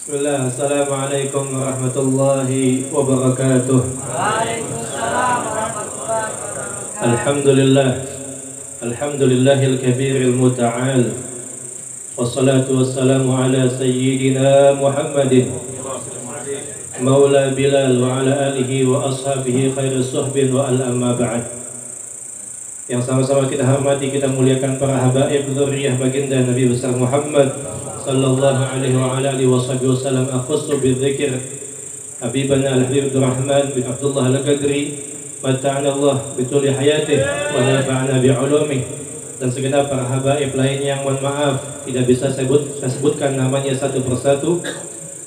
Bismillah, Assalamualaikum warahmatullahi wabarakatuh. Waalaikumsalam warahmatullahi wabarakatuh. Alhamdulillah, alhamdulillahil kabiril muta'al. Wassalatu wassalamu ala sayyidina Muhammadin Maula Bilal wa ala alihi wa ashabihi khairus suhbin wa al-amma ba'd. Yang sama-sama kita hormati, kita muliakan para habaib dzurriyyah baginda Nabi besar Muhammad sallallahu alaihi wa ala alihi wasallam. Akhussu bidzikr Habibana al-Habib Abdurrahman bin Abdullah al-Qadri, mata'ana Allah bituli hayatih wa nafa'ana bi'ulumih, dan segenap para habaib lainnya yang mohon maaf tidak bisa saya sebutkan namanya satu persatu,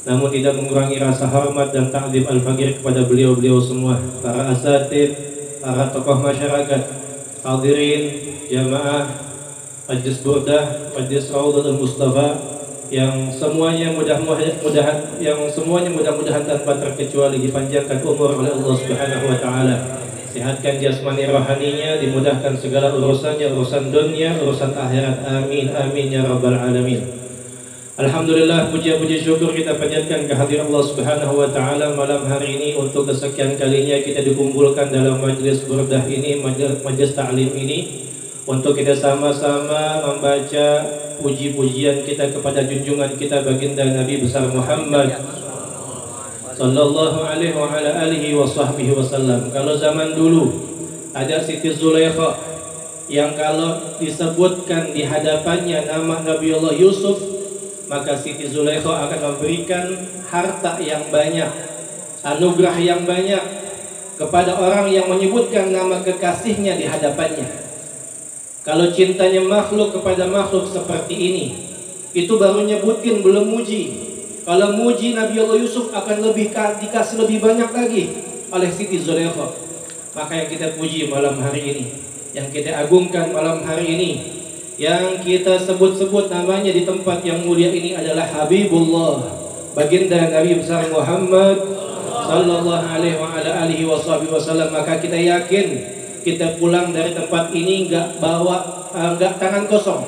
namun tidak mengurangi rasa hormat dan ta'zim al-faqir kepada beliau-beliau semua, para asatid, para tokoh masyarakat, hadirin, jamaah Majlis Burdah, Majlis Raudhatul Mustafa, yang semuanya mudah-mudahan tanpa terkecuali dipanjangkan umur oleh Allah Subhanahu wa taala. Sehatkan jasmani rohaninya, dimudahkan segala urusannya, urusan dunia, urusan akhirat. Amin amin ya rabbal alamin. Alhamdulillah, puji syukur kita panjatkan kehadiran Allah Subhanahu wa taala malam hari ini. Untuk kesekian kalinya kita dikumpulkan dalam majlis burdah ini, majlis ta'lim ini, untuk kita sama-sama membaca puji-pujian kita kepada junjungan kita baginda Nabi besar Muhammad sallallahu alaihi wa ala alihi wa sahbihi wasallam. Kalau zaman dulu ada Siti Zulaikha yang kalau disebutkan di hadapannya nama Nabiullah Yusuf, maka Siti Zulaikha akan memberikan harta yang banyak, anugerah yang banyak kepada orang yang menyebutkan nama kekasihnya di hadapannya. Kalau cintanya makhluk kepada makhluk seperti ini, itu baru nyebutin, belum muji. Kalau muji Nabiullah Yusuf akan dikasih lebih banyak lagi oleh Siti Zulaikha. Maka yang kita puji malam hari ini, yang kita agungkan malam hari ini, yang kita sebut-sebut namanya di tempat yang mulia ini adalah Habibullah, baginda Nabi besar Muhammad sallallahu alaihi wa ala alihi wasallam. Maka kita yakin kita pulang dari tempat ini nggak tangan kosong.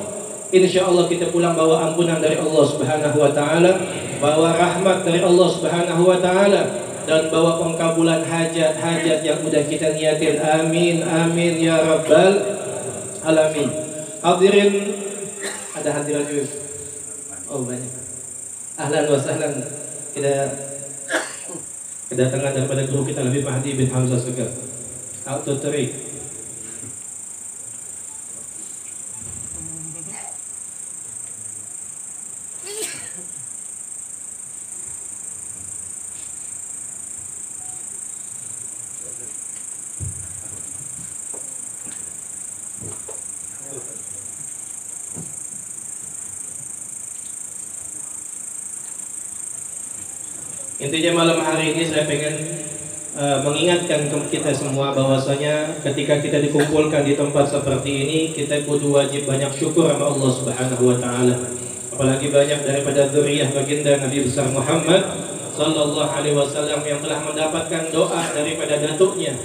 Insya Allah kita pulang bawa ampunan dari Allah Subhanahu wa taala, bawa rahmat dari Allah Subhanahu wa taala, dan bawa pengkabulan hajat-hajat yang udah kita niatin. Amin amin ya rabbal alamin. Hadirin, ada hadirin juga. Oh banyak. Ahlan wa sahlan. Kita kedatangan daripada guru kita Habib Mahdi bin Hamzah Segar. Auto Teri. Intinya malam hari ini saya pengen mengingatkan ke kita semua bahwasanya ketika kita dikumpulkan di tempat seperti ini, kita kudu wajib banyak syukur sama Allah Subhanahu wa taala. Apalagi banyak daripada dzurriyyah baginda Nabi besar Muhammad sallallahu alaihi wasallam yang telah mendapatkan doa daripada datuknya.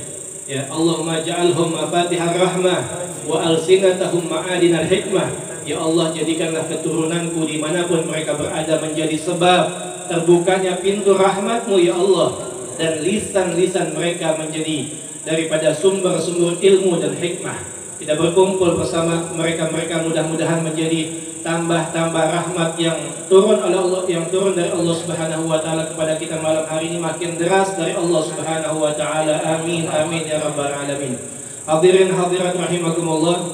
Ya Allahumma ja'alhum mafatihar rahmah wa alsinatahum ma'adinal hikmah. Ya Allah, jadikanlah keturunanku dimanapun mereka berada menjadi sebab terbukanya pintu rahmatmu ya Allah, dan lisan-lisan mereka menjadi daripada sumber-sumber ilmu dan hikmah. Kita berkumpul bersama mereka-mereka, mudah-mudahan menjadi tambah-tambah rahmat yang turun oleh Allah, yang turun dari Allah Subhanahu wa taala kepada kita malam hari ini makin deras dari Allah Subhanahu wa taala. Amin amin ya rabbal alamin. Hadirin hadirat rahimakumullah.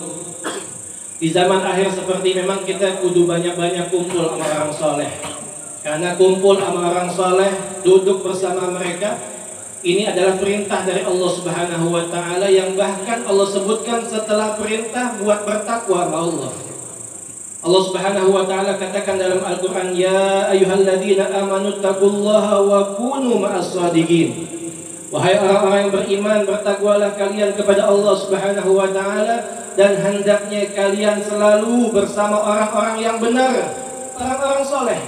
Di zaman akhir seperti memang kita kudu banyak-banyak kumpul sama orang soleh. Karena kumpul sama orang saleh, duduk bersama mereka, ini adalah perintah dari Allah Subhanahu wa taala, yang bahkan Allah sebutkan setelah perintah buat bertakwa sama Allah. Allah Subhanahu wa taala katakan dalam Al-Qur'an, ya ayyuhalladzina amanu taqullaha wa kunu ma'as-shadiqin. Wahai orang-orang yang beriman, bertakwalah kalian kepada Allah Subhanahu wa taala, dan hendaknya kalian selalu bersama orang-orang yang benar, orang-orang soleh.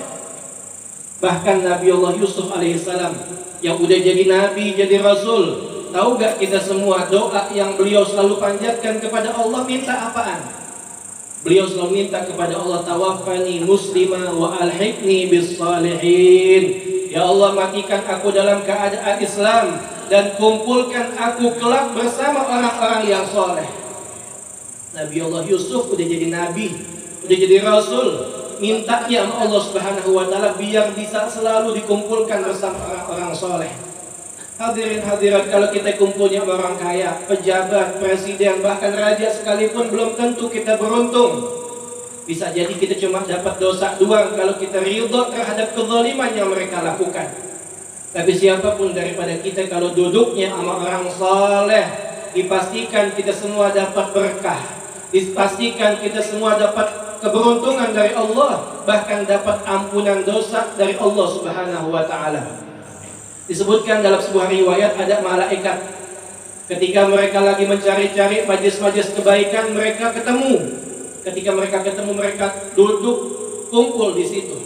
Bahkan Nabiullah Yusuf alaihissalam yang udah jadi nabi, jadi rasul, tahu gak kita semua doa yang beliau selalu panjatkan kepada Allah minta apaan? Beliau selalu minta kepada Allah, tawaffani muslima wa alhiqni bis salihin. Ya Allah, matikan aku dalam keadaan Islam dan kumpulkan aku kelak bersama orang-orang yang soleh. Nabi Allah Yusuf udah jadi nabi, udah jadi rasul, mintanya sama Allah Subhanahu wa taala biar bisa selalu dikumpulkan bersama orang-orang soleh. Hadirin hadirat, kalau kita kumpulnya orang kaya, pejabat, presiden, bahkan raja sekalipun belum tentu kita beruntung. Bisa jadi kita cuma dapat dosa doang kalau kita ridho terhadap kezaliman yang mereka lakukan. Tapi siapapun daripada kita kalau duduknya sama orang saleh, dipastikan kita semua dapat berkah, dipastikan kita semua dapat keberuntungan dari Allah, bahkan dapat ampunan dosa dari Allah Subhanahu wa taala. Disebutkan dalam sebuah riwayat ada malaikat ketika mereka lagi mencari-cari majlis-majlis kebaikan, mereka ketemu. Ketika mereka ketemu, mereka duduk kumpul di situ.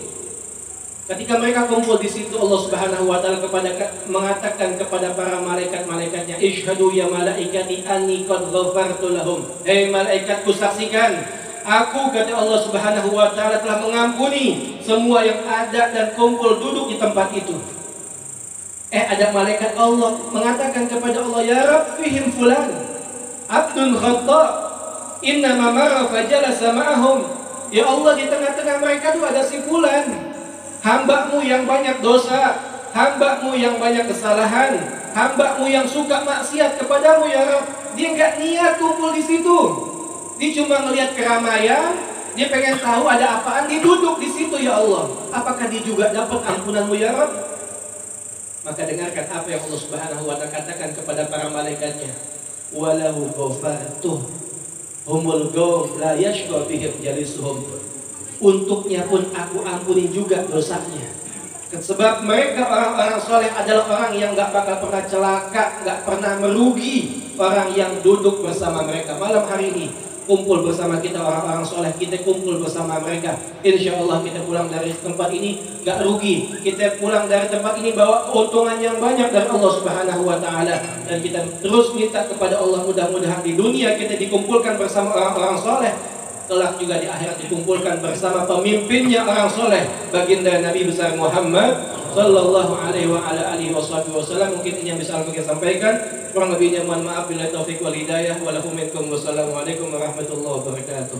Ketika mereka kumpul di situ, Allah Subhanahu wa taala mengatakan kepada para malaikat-malaikatnya, "Ishhadu ya malaikati anni qad ghafartu lahum." Hei malaikatku, saksikan, aku, kata Allah Subhanahu wa taala, telah mengampuni semua yang ada dan kumpul duduk di tempat itu. Ada malaikat Allah mengatakan kepada Allah, "Ya Rabb, fihim fulan abdun khata' innama marra fajalasa ma'ahum." Ya Allah, di tengah-tengah mereka tuh ada si fulan, hambamu yang banyak dosa, hambamu yang banyak kesalahan, hambamu yang suka maksiat kepadamu ya Rabb. Dia nggak niat kumpul di situ, dia cuma ngelihat keramaian, dia pengen tahu ada apaan, dia duduk di situ ya Allah. Apakah dia juga dapat ampunanmu ya Rabb? Maka dengarkan apa yang Allah Subhanahu wa taala katakan kepada para malaikatnya, walahu ghafartuh humul ghawm la yashqa bihim jalisuhum. Untuknya pun aku ampuni juga dosanya. Sebab mereka orang-orang soleh adalah orang yang gak bakal pernah celaka, gak pernah merugi orang yang duduk bersama mereka. Malam hari ini kumpul bersama kita orang-orang soleh, kita kumpul bersama mereka. Insya Allah kita pulang dari tempat ini gak rugi. Kita pulang dari tempat ini bawa keuntungan yang banyak dari Allah Subhanahu wa taala. Dan kita terus minta kepada Allah, mudah-mudahan di dunia kita dikumpulkan bersama orang-orang soleh, kelak juga di akhirat dikumpulkan bersama pemimpinnya orang soleh, baginda Nabi besar Muhammad sallallahu alaihi wa ala alihi wasallam. Mungkin ini yang bisa aku sampaikan, kurang lebihnya mohon maaf, bila taufik wal hidayah, walakum minkum, wassalamualaikum warahmatullahi wabarakatuh.